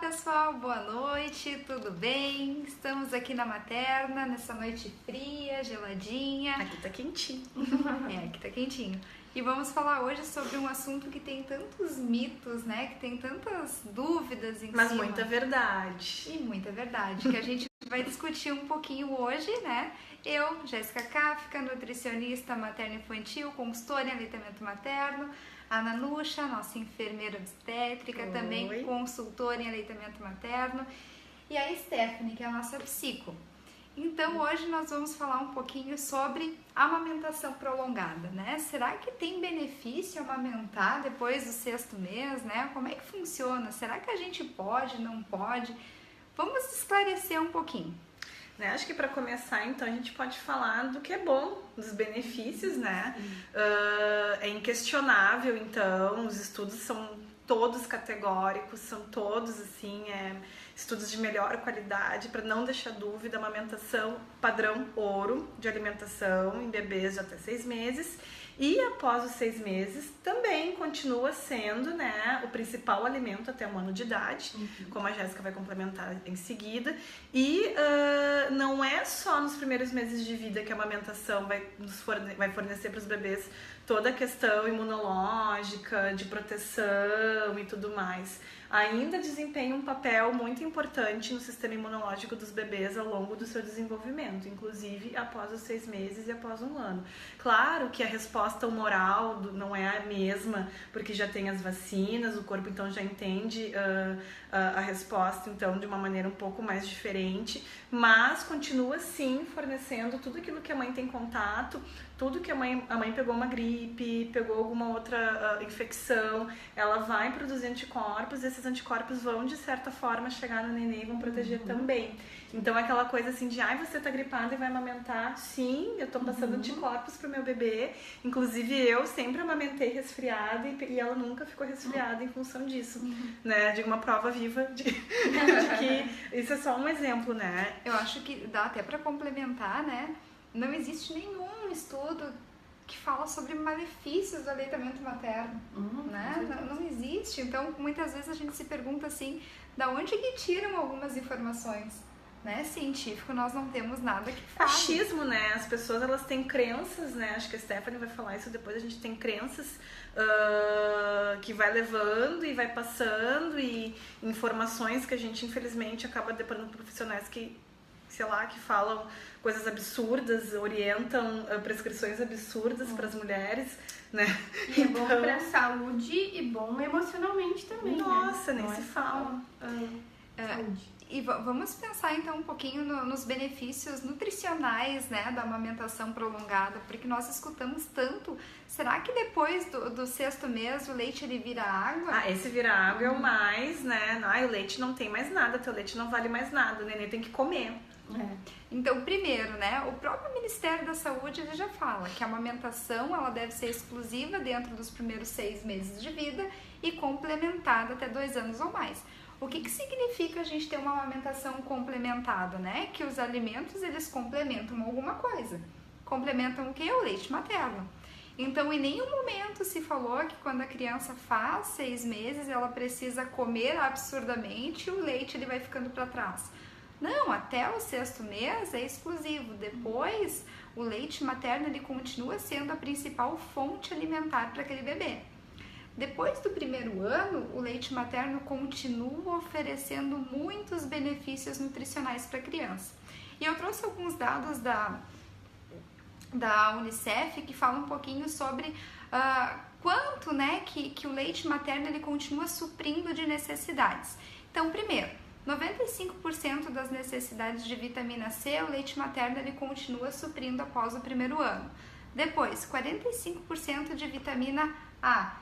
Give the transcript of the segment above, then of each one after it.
pessoal, boa noite, tudo bem? Estamos aqui na Materna, nessa noite fria, geladinha. Aqui tá quentinho. Aqui tá quentinho. E vamos falar hoje sobre um assunto que tem tantos mitos, né? Que tem tantas dúvidas em Mas cima. muita verdade. E muita verdade, que a gente vai discutir um pouquinho hoje, né? Eu, Jéssica Kafka, nutricionista materno-infantil, consultora em aleitamento materno. A Nanuxa, nossa enfermeira obstétrica, Oi. também consultora em aleitamento materno. E a Stephanie, que é a nossa psico. Então, hoje nós vamos falar um pouquinho sobre amamentação prolongada, né? Será que tem benefício amamentar depois do 6º mês, né? Como é que funciona? Será que a gente pode, não pode? Vamos esclarecer um pouquinho. Acho que para começar, então, a gente pode falar do que é bom, dos benefícios, né? É inquestionável, então, os estudos são todos categóricos, são todos, assim, estudos de melhor qualidade, para não deixar dúvida, amamentação padrão ouro de alimentação em bebês de até 6 meses. E após os 6 meses também continua sendo, né, o principal alimento até 1 ano de idade, como a Jéssica vai complementar em seguida. E não é só nos primeiros meses de vida que a amamentação vai fornecer para os bebês toda a questão imunológica, de proteção e tudo mais. Ainda desempenha um papel muito importante no sistema imunológico dos bebês ao longo do seu desenvolvimento, inclusive após os 6 meses e após 1 ano. Claro que a resposta humoral não é a mesma, porque já tem as vacinas, o corpo então já entende a resposta então de uma maneira um pouco mais diferente, mas continua sim fornecendo tudo aquilo que a mãe tem contato, tudo que a mãe pegou uma gripe, pegou alguma outra infecção, ela vai produzir anticorpos, e esses anticorpos vão de certa forma chegar no neném e vão proteger também. Então aquela coisa assim de, você tá gripada e vai amamentar? Sim, eu tô passando anticorpos pro meu bebê, inclusive eu sempre amamentei resfriada e ela nunca ficou resfriada em função disso, né? De uma prova viva de que isso é só um exemplo, né? Eu acho que dá até para complementar, né? Não existe nenhum estudo que fala sobre malefícios do aleitamento materno, né? Não existe. Então, muitas vezes a gente se pergunta assim, da onde que tiram algumas informações, né? Científico, nós não temos nada que fale. Achismo, né? As pessoas, elas têm crenças, né? Acho que a Stephanie vai falar isso depois. A gente tem crenças que vai levando e vai passando, e informações que a gente, infelizmente, acaba deparando com profissionais que, sei lá, que falam coisas absurdas, orientam prescrições absurdas para as mulheres, né? E é bom para a saúde e bom emocionalmente também, nossa, né? nem se fala. Saúde. E vamos pensar então um pouquinho nos benefícios nutricionais, né, da amamentação prolongada, porque nós escutamos tanto. Será que depois do 6º mês o leite ele vira água? Esse vira água é o mais, né? O leite não tem mais nada, teu leite não vale mais nada, o neném tem que comer. Então, primeiro, né, o próprio Ministério da Saúde ele já fala que a amamentação ela deve ser exclusiva dentro dos primeiros 6 meses de vida e complementada até 2 anos ou mais. O que significa a gente ter uma amamentação complementada, né? Que os alimentos, eles complementam alguma coisa. Complementam o quê? O leite materno. Então, em nenhum momento se falou que quando a criança faz 6 meses, ela precisa comer absurdamente e o leite ele vai ficando para trás. Não, até o 6º mês é exclusivo. Depois, o leite materno ele continua sendo a principal fonte alimentar para aquele bebê. Depois do 1º ano, o leite materno continua oferecendo muitos benefícios nutricionais para a criança. E eu trouxe alguns dados da Unicef que falam um pouquinho sobre quanto, né, que o leite materno ele continua suprindo de necessidades. Então, primeiro, 95% das necessidades de vitamina C, o leite materno ele continua suprindo após o 1º ano. Depois, 45% de vitamina A,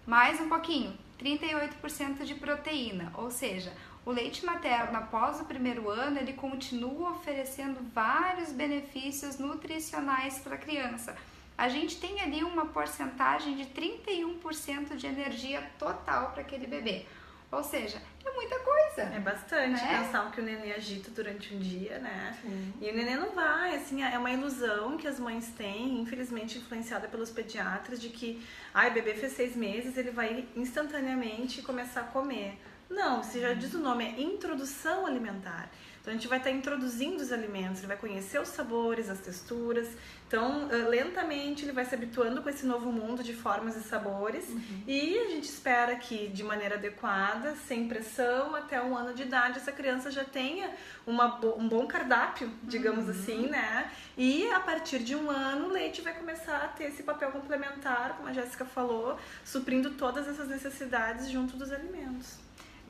mais um pouquinho, 38% de proteína, ou seja, o leite materno após o 1º ano ele continua oferecendo vários benefícios nutricionais para a criança. A gente tem ali uma porcentagem de 31% de energia total para aquele bebê. Ou seja, é muita coisa. É bastante, né? Pensar o que o neném agita durante um dia, né? Sim. E o neném não vai, assim, é uma ilusão que as mães têm, infelizmente influenciada pelos pediatras, de que, o bebê fez 6 meses, ele vai instantaneamente começar a comer. Não, se já diz o nome, é introdução alimentar. Então a gente vai estar introduzindo os alimentos, ele vai conhecer os sabores, as texturas. Então, lentamente ele vai se habituando com esse novo mundo de formas e sabores. E a gente espera que, de maneira adequada, sem pressão, até 1 ano de idade, essa criança já tenha um bom cardápio, digamos assim, né? E a partir de 1 ano, o leite vai começar a ter esse papel complementar, como a Jéssica falou, suprindo todas essas necessidades junto dos alimentos.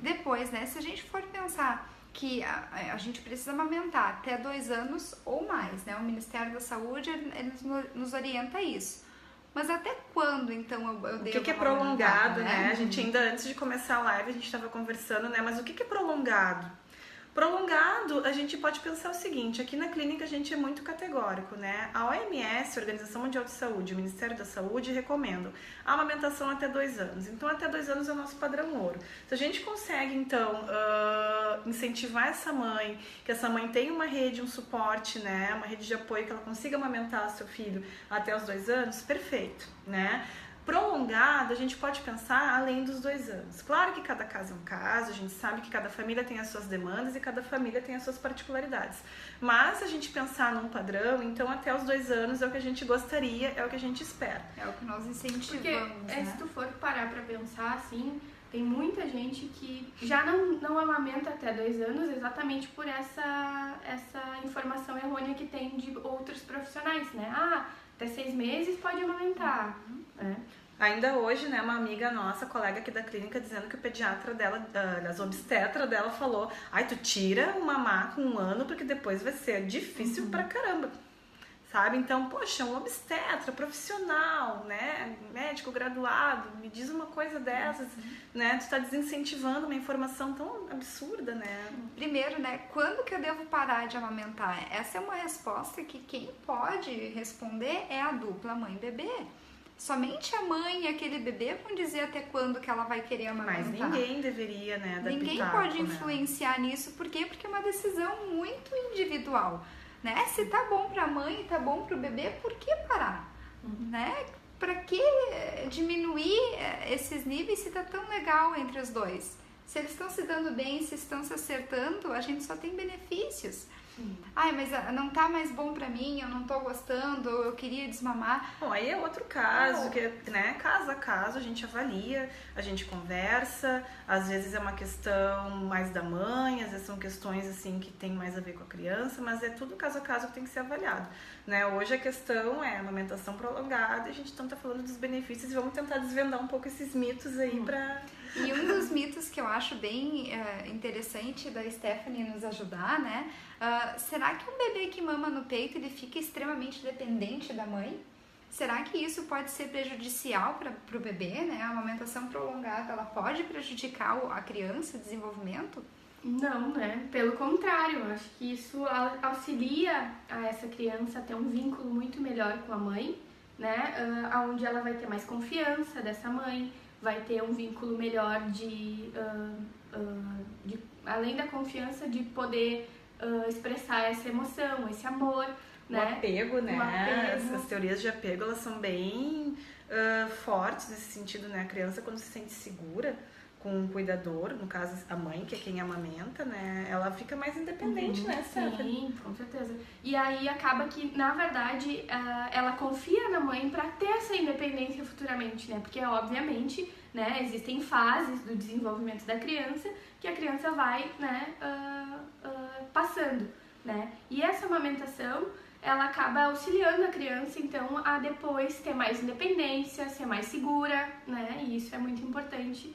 Depois, né, se a gente for pensar que a gente precisa amamentar até 2 anos ou mais, né? O Ministério da Saúde, ele nos orienta a isso. Mas até quando, então, eu devo O que é prolongado, né? A gente ainda, antes de começar a live, a gente estava conversando, né? Mas o que é prolongado? Prolongado, a gente pode pensar o seguinte, aqui na clínica a gente é muito categórico, né? A OMS, a Organização Mundial de Saúde, o Ministério da Saúde recomendam a amamentação até 2 anos. Então, até 2 anos é o nosso padrão ouro. Se a gente consegue, então, incentivar essa mãe, que essa mãe tenha uma rede, um suporte, né? Uma rede de apoio, que ela consiga amamentar seu filho até os 2 anos, perfeito, né? Prolongado, a gente pode pensar além dos 2 anos. Claro que cada caso é um caso, a gente sabe que cada família tem as suas demandas e cada família tem as suas particularidades. Mas se a gente pensar num padrão, então até os 2 anos é o que a gente gostaria, é o que a gente espera. É o que nós incentivamos, porque, né? se tu for parar pra pensar, assim, tem muita gente que já não amamenta até 2 anos exatamente por essa informação errônea que tem de outros profissionais, né? Até 6 meses pode amamentar, né? Ainda hoje, né, uma amiga nossa, colega aqui da clínica, dizendo que o pediatra dela, a obstetra dela falou: ai, tu tira o mamar com 1 ano porque depois vai ser difícil pra caramba. Sabe? Então, poxa, um obstetra profissional, né, médico graduado, me diz uma coisa dessas, né? Tu tá desincentivando uma informação tão absurda, né? Primeiro, né, quando que eu devo parar de amamentar? Essa é uma resposta que quem pode responder é a dupla mãe-bebê. Somente a mãe e aquele bebê vão dizer até quando que ela vai querer amamentar. Mas ninguém deveria, né, dar Ninguém pitaco, pode né? influenciar nisso, por quê? Porque é uma decisão muito individual, né? Se tá bom pra mãe e tá bom pro bebê, por que parar? Né? Pra que diminuir esses níveis se tá tão legal entre os dois? Se eles estão se dando bem, se estão se acertando, a gente só tem benefícios. Ai, mas não tá mais bom pra mim, eu não tô gostando, eu queria desmamar. Bom, aí é outro caso, que, né, caso a caso a gente avalia, a gente conversa, às vezes é uma questão mais da mãe, às vezes são questões assim que tem mais a ver com a criança, mas é tudo caso a caso que tem que ser avaliado, né? Hoje a questão é a amamentação prolongada e a gente então tá falando dos benefícios e vamos tentar desvendar um pouco esses mitos aí pra... E um dos mitos que eu acho bem interessante da Stephanie nos ajudar, né? Será que um bebê que mama no peito, ele fica extremamente dependente da mãe? Será que isso pode ser prejudicial para o bebê, né? A amamentação prolongada, ela pode prejudicar a criança, o desenvolvimento? Não, né? Pelo contrário, eu acho que isso auxilia a essa criança a ter um vínculo muito melhor com a mãe, né? Onde ela vai ter mais confiança dessa mãe, vai ter um vínculo melhor de além da confiança, de poder expressar essa emoção, esse amor, né? O apego, né? O apego. As teorias de apego, elas são bem fortes nesse sentido, né? A criança, quando se sente segura com um cuidador, no caso a mãe, que é quem amamenta, né? Ela fica mais independente, né? Sim, com certeza. E aí acaba que, na verdade, ela confia na mãe para ter essa independência futuramente, né? Porque, obviamente, né, existem fases do desenvolvimento da criança que a criança vai, né, passando, né? E essa amamentação, ela acaba auxiliando a criança, então, a depois ter mais independência, ser mais segura, né? E isso é muito importante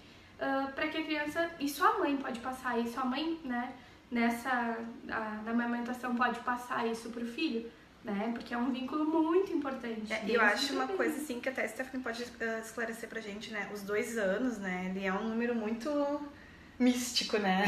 para que a criança, e só a mãe pode passar isso, a mãe, né, na amamentação pode passar isso pro filho, né, porque é um vínculo muito importante. Eu acho uma coisa assim que até a Stephanie pode esclarecer pra gente, né, os 2 anos, né, ele é um número muito místico, né?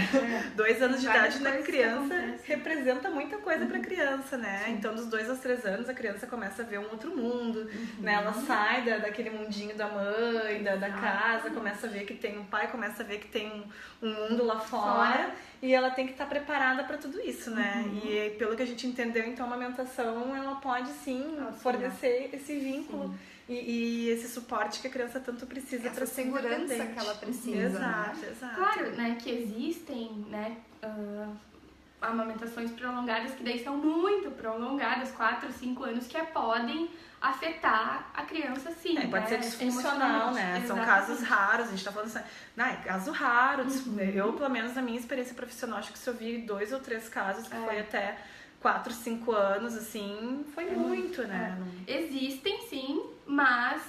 2 anos de idade na criança representa muita coisa pra criança, né? Sim. Então, dos 2 aos 3 anos, a criança começa a ver um outro mundo, né? Ela sai daquele mundinho da mãe, da casa, começa a ver que tem um pai, começa a ver que tem um mundo lá fora e ela tem que estar preparada pra tudo isso, né? E pelo que a gente entendeu, então, a amamentação, ela pode, sim, fornecer esse vínculo e esse suporte que a criança tanto precisa para ser segurança independente. que ela precisa. Exato, né? exato. Claro, né, que existem, né, amamentações prolongadas que daí são muito prolongadas, 4, 5 anos, que podem afetar a criança sim. Pode ser disfuncional, né? São casos raros, a gente tá falando assim, não, é caso raro. Eu, pelo menos na minha experiência profissional, acho que se eu vi 2 ou 3 casos que foi até 4, 5 anos, assim, foi muito, né? Existem sim, mas,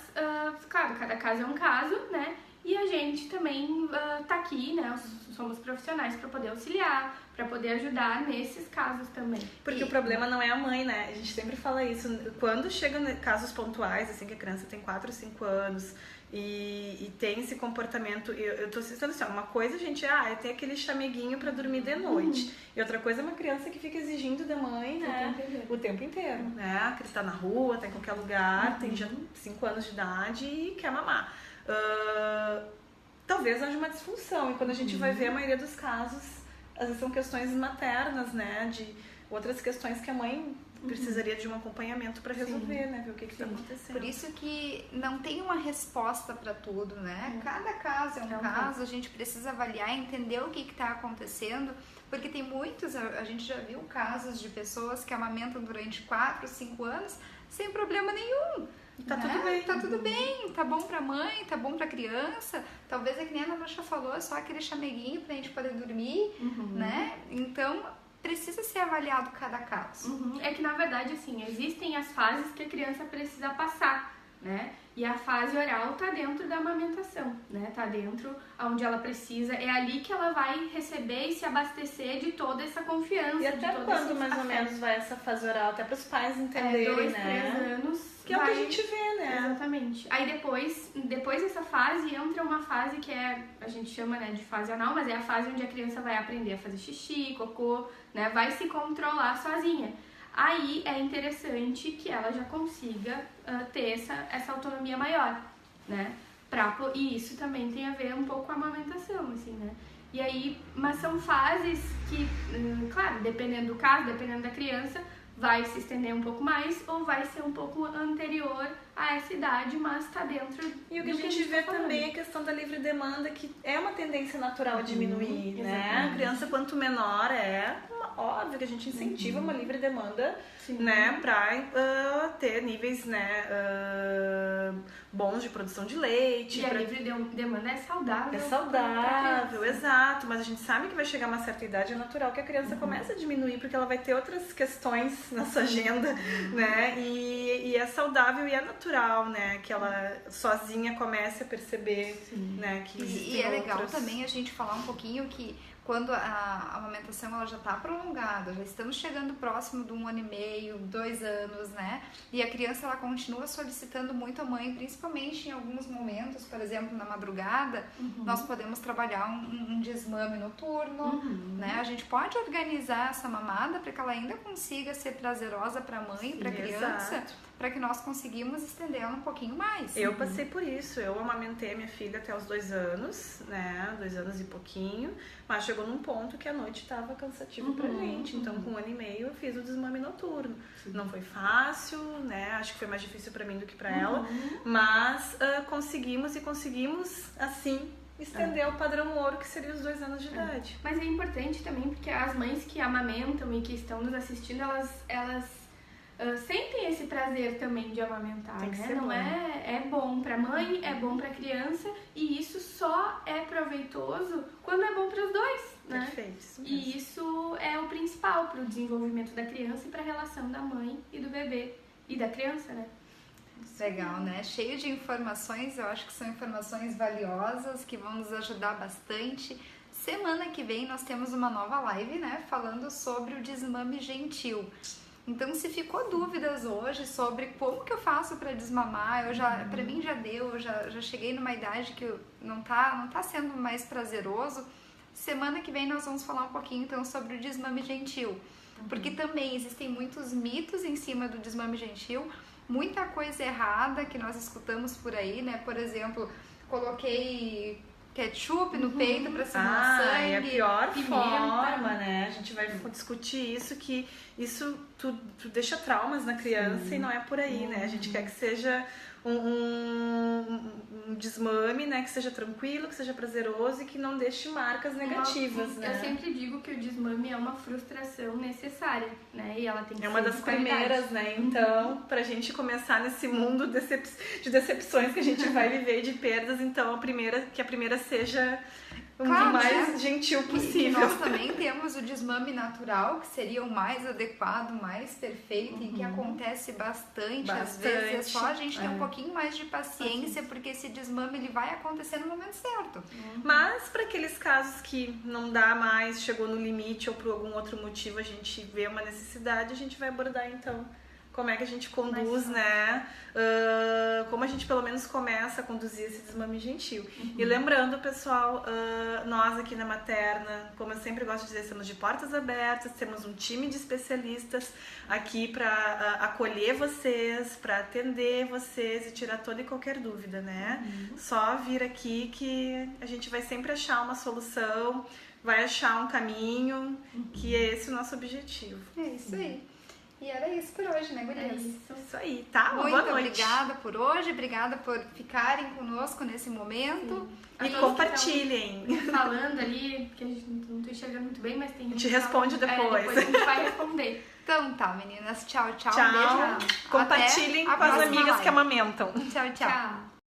claro, cada caso é um caso, né? E a gente também tá aqui, né? Somos profissionais para poder auxiliar, para poder ajudar nesses casos também. Porque o problema não é a mãe, né? A gente sempre fala isso. Quando chegam casos pontuais, assim, que a criança tem 4 ou 5 anos e tem esse comportamento... Eu tô citando assim, uma coisa, gente, é ter aquele chameguinho para dormir de noite. E outra coisa é uma criança que fica exigindo da mãe, né? O tempo inteiro, né? Que tá na rua, tá em qualquer lugar, tem já 5 anos de idade e quer mamar. Talvez haja uma disfunção, e quando a gente vai ver a maioria dos casos, às vezes são questões maternas, né, de outras questões que a mãe precisaria de um acompanhamento para resolver, né, ver o que está acontecendo. Por isso que não tem uma resposta para tudo, né? Cada caso é um caso, a gente precisa avaliar, entender o que está acontecendo, porque tem muitos, a gente já viu casos de pessoas que amamentam durante 4, 5 anos sem problema nenhum. Tá tudo bem. Tá tudo bem, tá bom pra mãe, tá bom pra criança. Talvez é que nem a Natasha falou, é só aquele chameguinho pra gente poder dormir, né? Então, precisa ser avaliado cada caso. É que, na verdade, assim, existem as fases que a criança precisa passar, né? E a fase oral tá dentro da amamentação, né? Tá dentro onde ela precisa, é ali que ela vai receber e se abastecer de toda essa confiança. E até quando, mais ou menos, vai essa fase oral? Até para os pais entenderem, 2, né? 3 anos. Que é o que a gente vê, né? Exatamente. Aí depois dessa fase, entra uma fase que a gente chama, né, de fase anal, mas é a fase onde a criança vai aprender a fazer xixi, cocô, né? Vai se controlar sozinha. Aí é interessante que ela já consiga ter essa autonomia maior, né? E isso também tem a ver um pouco com a amamentação, assim, né? E aí, mas são fases que, claro, dependendo do caso, dependendo da criança, vai se estender um pouco mais ou vai ser um pouco anterior a essa idade, mas está dentro E o que a gente vê também é a questão da livre demanda, que é uma tendência natural a diminuir, né? A criança, quanto menor óbvio que a gente incentiva uma livre demanda, né? Para ter níveis, né? Bons de produção de leite. E a livre demanda é saudável. É saudável, exato. Mas a gente sabe que vai chegar uma certa idade, é natural que a criança comece a diminuir, porque ela vai ter outras questões na sua agenda, né? E é saudável e é natural, né? Que ela sozinha comece a perceber, né? Que existem e é legal outros... também a gente falar um pouquinho que quando a amamentação ela já está prolongada, já estamos chegando próximo de 1 ano e meio, 2 anos, né? E a criança ela continua solicitando muito a mãe, principalmente em alguns momentos, por exemplo, na madrugada, nós podemos trabalhar um desmame noturno, né? A gente pode organizar essa mamada para que ela ainda consiga ser prazerosa para a mãe e para a criança, para que nós conseguimos estender ela um pouquinho mais. Eu passei por isso, eu amamentei a minha filha até os 2 anos, né, 2 anos e pouquinho, mas chegou num ponto que a noite estava cansativa pra gente, então com 1 ano e meio eu fiz o desmame noturno. Não foi fácil, né, acho que foi mais difícil pra mim do que pra ela, mas conseguimos assim estender o padrão ouro, que seria os 2 anos de idade. Mas é importante também porque as mães que amamentam e que estão nos assistindo, elas sentem esse prazer também de amamentar, Tem que né? ser Não bom. é bom pra mãe, é bom pra criança, e isso só é proveitoso quando é bom para os dois, né? Perfeito, isso mesmo. E isso é o principal para o desenvolvimento da criança e para a relação da mãe e do bebê e da criança, né? Legal, né? Cheio de informações, eu acho que são informações valiosas que vão nos ajudar bastante. Semana que vem nós temos uma nova live, né? Falando sobre o desmame gentil. Então, se ficou dúvidas hoje sobre como que eu faço para desmamar, para mim já deu, eu já cheguei numa idade que não tá sendo mais prazeroso. Semana que vem nós vamos falar um pouquinho então sobre o desmame gentil, porque também existem muitos mitos em cima do desmame gentil, muita coisa errada que nós escutamos por aí, né? Por exemplo, coloquei ketchup no peito para simular sangue. É a pior pimenta. forma, né? A gente vai discutir isso, que isso tu deixa traumas na criança e não é por aí, né? A gente quer que seja um desmame, né, que seja tranquilo, que seja prazeroso e que não deixe marcas negativas, né? Eu sempre digo que o desmame é uma frustração necessária, né? E ela tem que É ser uma das de qualidade. primeiras, né? Então, pra gente começar nesse mundo de decepções que a gente vai viver e de perdas, então que a primeira seja Claro, o mais né? gentil E possível. nós também temos o desmame natural, que seria o mais adequado, mais perfeito, e que acontece bastante. Às vezes é só a gente ter um pouquinho mais de paciência, porque esse desmame ele vai acontecer no momento certo. Mas para aqueles casos que não dá mais, chegou no limite ou por algum outro motivo a gente vê uma necessidade, a gente vai abordar então como é que a gente conduz, né? Como a gente pelo menos começa a conduzir esse desmame gentil. E lembrando, pessoal, nós aqui na Materna, como eu sempre gosto de dizer, estamos de portas abertas, temos um time de especialistas aqui para acolher vocês, para atender vocês e tirar toda e qualquer dúvida, né? Só vir aqui que a gente vai sempre achar uma solução, vai achar um caminho, que é esse o nosso objetivo. É isso aí. E era isso por hoje, né, gurias? Isso aí, tá? Uma Muito boa noite. obrigada por hoje, obrigada por ficarem conosco nesse momento. E compartilhem. Falando ali, porque a gente não tô enxergando muito bem, mas tem gente. A gente responde depois. Depois a gente vai responder. Então tá, meninas. Tchau, tchau. Tchau. Um beijo. Compartilhem Até a com as próxima amigas live. que amamentam. Tchau, tchau. Tchau.